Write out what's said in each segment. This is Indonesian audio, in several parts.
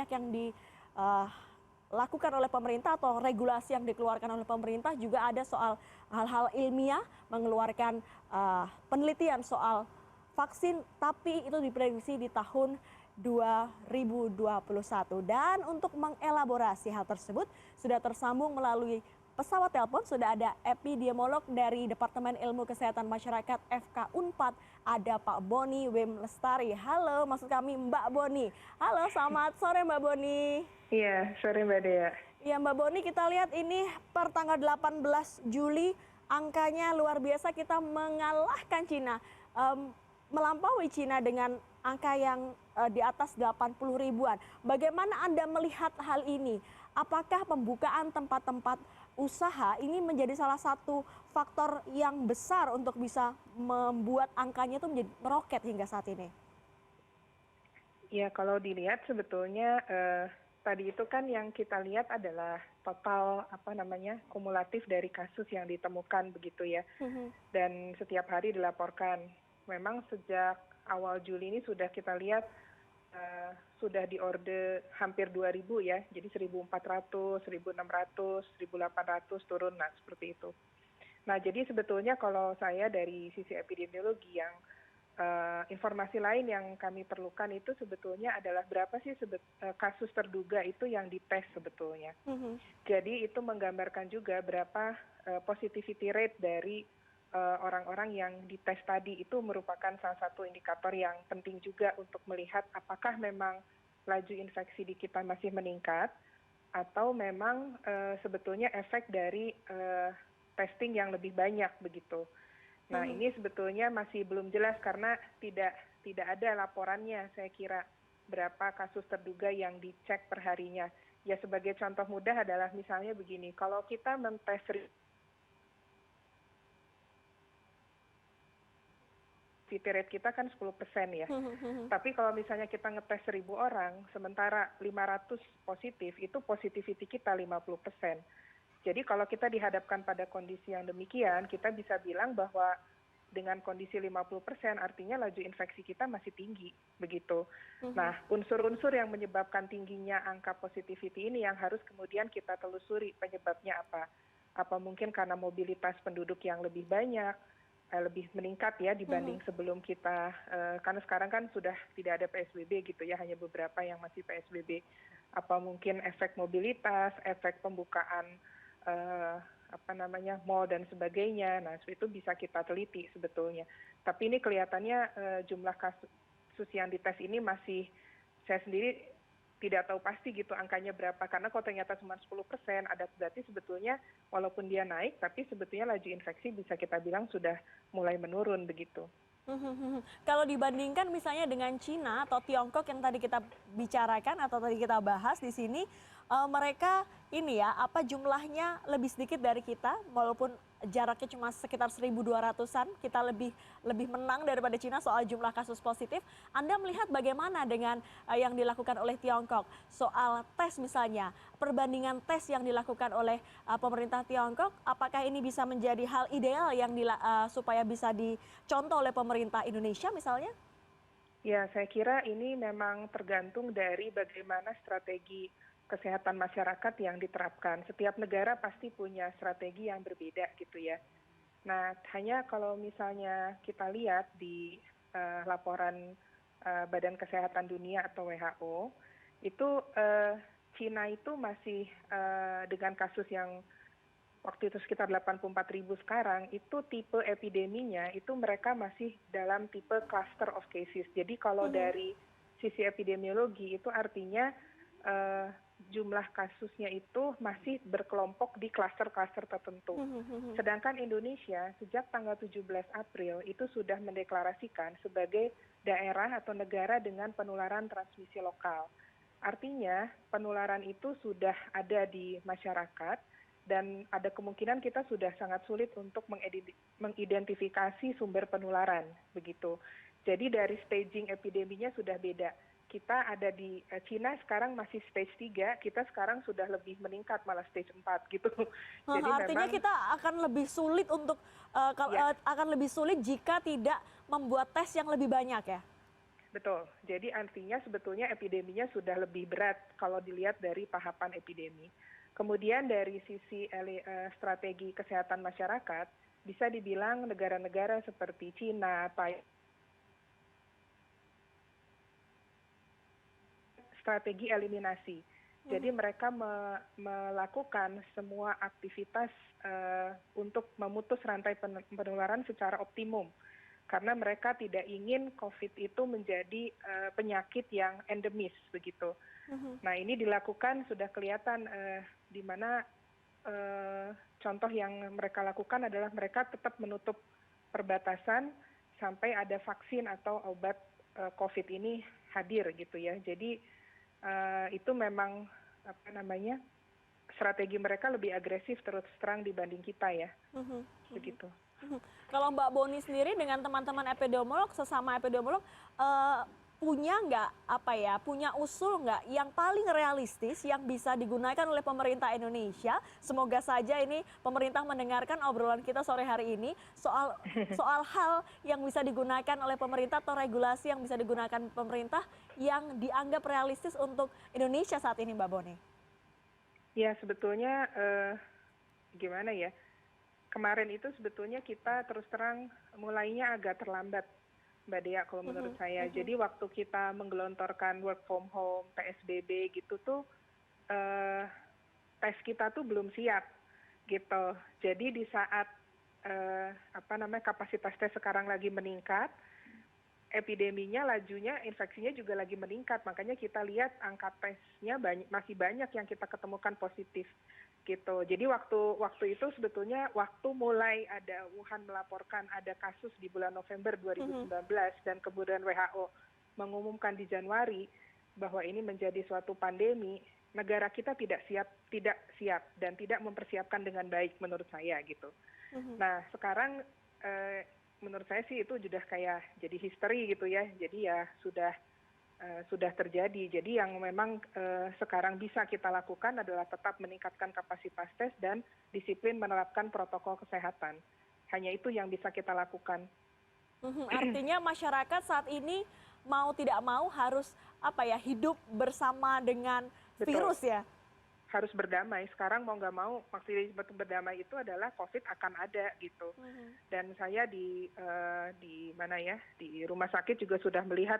yang dilakukan oleh pemerintah atau regulasi yang dikeluarkan oleh pemerintah juga ada soal hal-hal ilmiah, mengeluarkan penelitian soal vaksin, tapi itu diprediksi di tahun 2021. Dan untuk mengelaborasi hal tersebut sudah tersambung melalui pesawat telepon, sudah ada epidemiolog dari Departemen Ilmu Kesehatan Masyarakat FK Unpad, ada Pak Boni Wim Lestari. Halo, maksud kami Mbak Boni. Halo, selamat sore Mbak Boni. Iya, sore Mbak Dea. Ya Mbak Boni, kita lihat ini per tanggal 18 Juli angkanya luar biasa, kita mengalahkan Cina, melampaui Cina dengan angka yang di atas 80 ribuan. Bagaimana Anda melihat hal ini? Apakah pembukaan tempat-tempat usaha ini menjadi salah satu faktor yang besar untuk bisa membuat angkanya itu menjadi meroket hingga saat ini? Ya, kalau dilihat sebetulnya tadi itu kan yang kita lihat adalah total kumulatif dari kasus yang ditemukan begitu ya. Dan setiap hari dilaporkan. Memang sejak awal Juli ini sudah kita lihat sudah diorde hampir 2.000 ya, jadi 1.400, 1.600, 1.800 turun, nah seperti itu. Nah jadi sebetulnya kalau saya dari sisi epidemiologi yang informasi lain yang kami perlukan itu sebetulnya adalah berapa sih kasus terduga itu yang dites sebetulnya. Jadi itu menggambarkan juga berapa positivity rate dari orang-orang yang dites tadi. Itu merupakan salah satu indikator yang penting juga untuk melihat apakah memang laju infeksi di kita masih meningkat atau memang sebetulnya efek dari testing yang lebih banyak begitu. Nah ini sebetulnya masih belum jelas karena tidak ada laporannya saya kira berapa kasus terduga yang dicek per harinya. Ya sebagai contoh mudah adalah misalnya begini, kalau kita mentes positivity rate kita kan 10% ya. Tapi kalau misalnya kita ngetes 1.000 orang, sementara 500 positif, itu positivity kita 50%. Jadi kalau kita dihadapkan pada kondisi yang demikian, kita bisa bilang bahwa dengan kondisi 50% artinya laju infeksi kita masih tinggi, begitu. Nah, unsur-unsur yang menyebabkan tingginya angka positivity ini yang harus kemudian kita telusuri penyebabnya apa. Apa mungkin karena mobilitas penduduk yang lebih banyak, lebih meningkat ya dibanding sebelum kita, karena sekarang kan sudah tidak ada PSBB gitu ya, hanya beberapa yang masih PSBB. Apa mungkin efek mobilitas, efek pembukaan mal dan sebagainya. Nah itu bisa kita teliti sebetulnya. Tapi ini kelihatannya jumlah kasus yang dites ini masih, saya sendiri tidak tahu pasti gitu angkanya berapa, karena kalau ternyata cuma 10% ada berarti sebetulnya walaupun dia naik tapi sebetulnya laju infeksi bisa kita bilang sudah mulai menurun begitu. Kalau dibandingkan misalnya dengan Cina atau Tiongkok yang tadi kita bicarakan atau tadi kita bahas di sini, mereka ini ya jumlahnya lebih sedikit dari kita, walaupun jaraknya cuma sekitar 1.200-an, kita lebih menang daripada Cina soal jumlah kasus positif. Anda melihat bagaimana dengan yang dilakukan oleh Tiongkok soal tes misalnya, perbandingan tes yang dilakukan oleh pemerintah Tiongkok, apakah ini bisa menjadi hal ideal yang supaya bisa dicontoh oleh pemerintah Indonesia misalnya? Ya, saya kira ini memang tergantung dari bagaimana strategi kesehatan masyarakat yang diterapkan. Setiap negara pasti punya strategi yang berbeda gitu ya. Nah, hanya kalau misalnya kita lihat di laporan Badan Kesehatan Dunia atau WHO, itu Cina itu masih dengan kasus yang waktu itu sekitar 84.000 sekarang, itu tipe epideminya itu mereka masih dalam tipe cluster of cases. Jadi kalau dari sisi epidemiologi itu artinya jumlah kasusnya itu masih berkelompok di klaster-klaster tertentu. Sedangkan Indonesia sejak tanggal 17 April itu sudah mendeklarasikan sebagai daerah atau negara dengan penularan transmisi lokal. Artinya penularan itu sudah ada di masyarakat dan ada kemungkinan kita sudah sangat sulit untuk mengidentifikasi sumber penularan begitu. Jadi dari staging epideminya sudah beda. Kita ada di Cina sekarang masih stage 3, kita sekarang sudah lebih meningkat malah stage 4 gitu. Jadi artinya memang, kita akan lebih sulit akan lebih sulit jika tidak membuat tes yang lebih banyak ya? betul. Jadi artinya sebetulnya epideminya sudah lebih berat kalau dilihat dari tahapan epidemi. Kemudian dari sisi strategi kesehatan masyarakat, bisa dibilang negara-negara seperti Cina, Thailand, strategi eliminasi. Jadi mereka melakukan semua aktivitas untuk memutus rantai penularan secara optimum. Karena mereka tidak ingin COVID itu menjadi penyakit yang endemis begitu. Nah ini dilakukan sudah kelihatan di mana contoh yang mereka lakukan adalah mereka tetap menutup perbatasan sampai ada vaksin atau obat COVID ini hadir gitu ya. Jadi itu memang apa namanya strategi mereka lebih agresif terus terang dibanding kita ya, begitu. Kalau Mbak Boni sendiri dengan teman-teman epidemiolog, sesama epidemiolog, punya nggak punya usul nggak yang paling realistis yang bisa digunakan oleh pemerintah Indonesia? Semoga saja ini pemerintah mendengarkan obrolan kita sore hari ini soal hal yang bisa digunakan oleh pemerintah atau regulasi yang bisa digunakan pemerintah yang dianggap realistis untuk Indonesia saat ini, Mbak Boni. Ya sebetulnya gimana ya? Kemarin itu sebetulnya kita terus terang mulainya agak terlambat, Mbak Dea, kalau menurut saya. Jadi waktu kita menggelontorkan work from home, PSBB gitu tuh, tes kita tuh belum siap gitu. Jadi di saat kapasitas tes sekarang lagi meningkat, epideminya, lajunya, infeksinya juga lagi meningkat. Makanya kita lihat angka tesnya masih banyak yang kita ketemukan positif. Gitu. Jadi waktu itu sebetulnya waktu mulai ada Wuhan melaporkan ada kasus di bulan November 2019 dan kemudian WHO mengumumkan di Januari bahwa ini menjadi suatu pandemi, negara kita tidak siap dan tidak mempersiapkan dengan baik menurut saya gitu. Nah sekarang menurut saya sih itu sudah kayak jadi history gitu ya. Jadi ya sudah terjadi. Jadi yang memang sekarang bisa kita lakukan adalah tetap meningkatkan kapasitas tes dan disiplin menerapkan protokol kesehatan. Hanya itu yang bisa kita lakukan. Artinya masyarakat saat ini mau tidak mau harus hidup bersama dengan virus ya? Harus berdamai. Sekarang mau nggak mau, maksudnya berdamai itu adalah COVID akan ada gitu. Dan saya di rumah sakit juga sudah melihat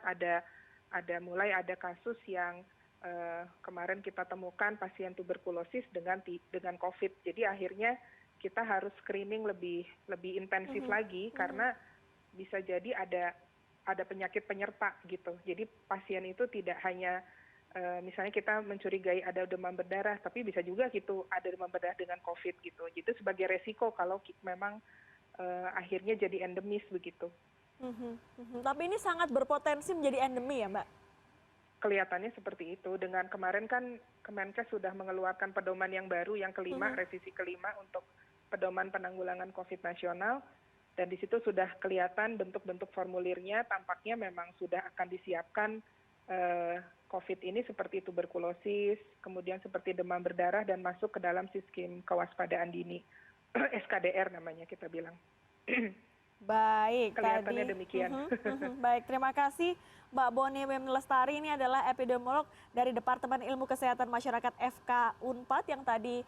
mulai ada kasus yang kemarin kita temukan pasien tuberkulosis dengan COVID. Jadi akhirnya kita harus screening lebih intensif lagi karena bisa jadi ada penyakit penyerta gitu. Jadi pasien itu tidak hanya misalnya kita mencurigai ada demam berdarah, tapi bisa juga gitu ada demam berdarah dengan COVID gitu. Itu sebagai resiko kalau memang akhirnya jadi endemis begitu. Tapi ini sangat berpotensi menjadi endemi ya, Mbak? Kelihatannya seperti itu. Dengan kemarin kan Kemenkes sudah mengeluarkan pedoman yang baru, yang kelima, revisi kelima untuk pedoman penanggulangan COVID nasional. Dan di situ sudah kelihatan bentuk-bentuk formulirnya, tampaknya memang sudah akan disiapkan COVID ini seperti tuberkulosis, kemudian seperti demam berdarah dan masuk ke dalam sistem kewaspadaan dini. SKDR namanya kita bilang. Baik, kelihatannya demikian. Baik, terima kasih Mbak Boni Wim Lestari, ini adalah epidemiolog dari Departemen Ilmu Kesehatan Masyarakat FK Unpad yang tadi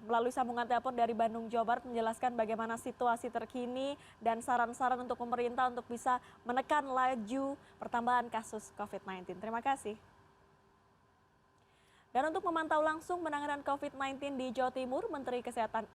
melalui sambungan telepon dari Bandung, Jawa Barat menjelaskan bagaimana situasi terkini dan saran-saran untuk pemerintah untuk bisa menekan laju pertambahan kasus COVID-19. Terima kasih. Dan untuk memantau langsung penanganan COVID-19 di Jawa Timur, Menteri Kesehatan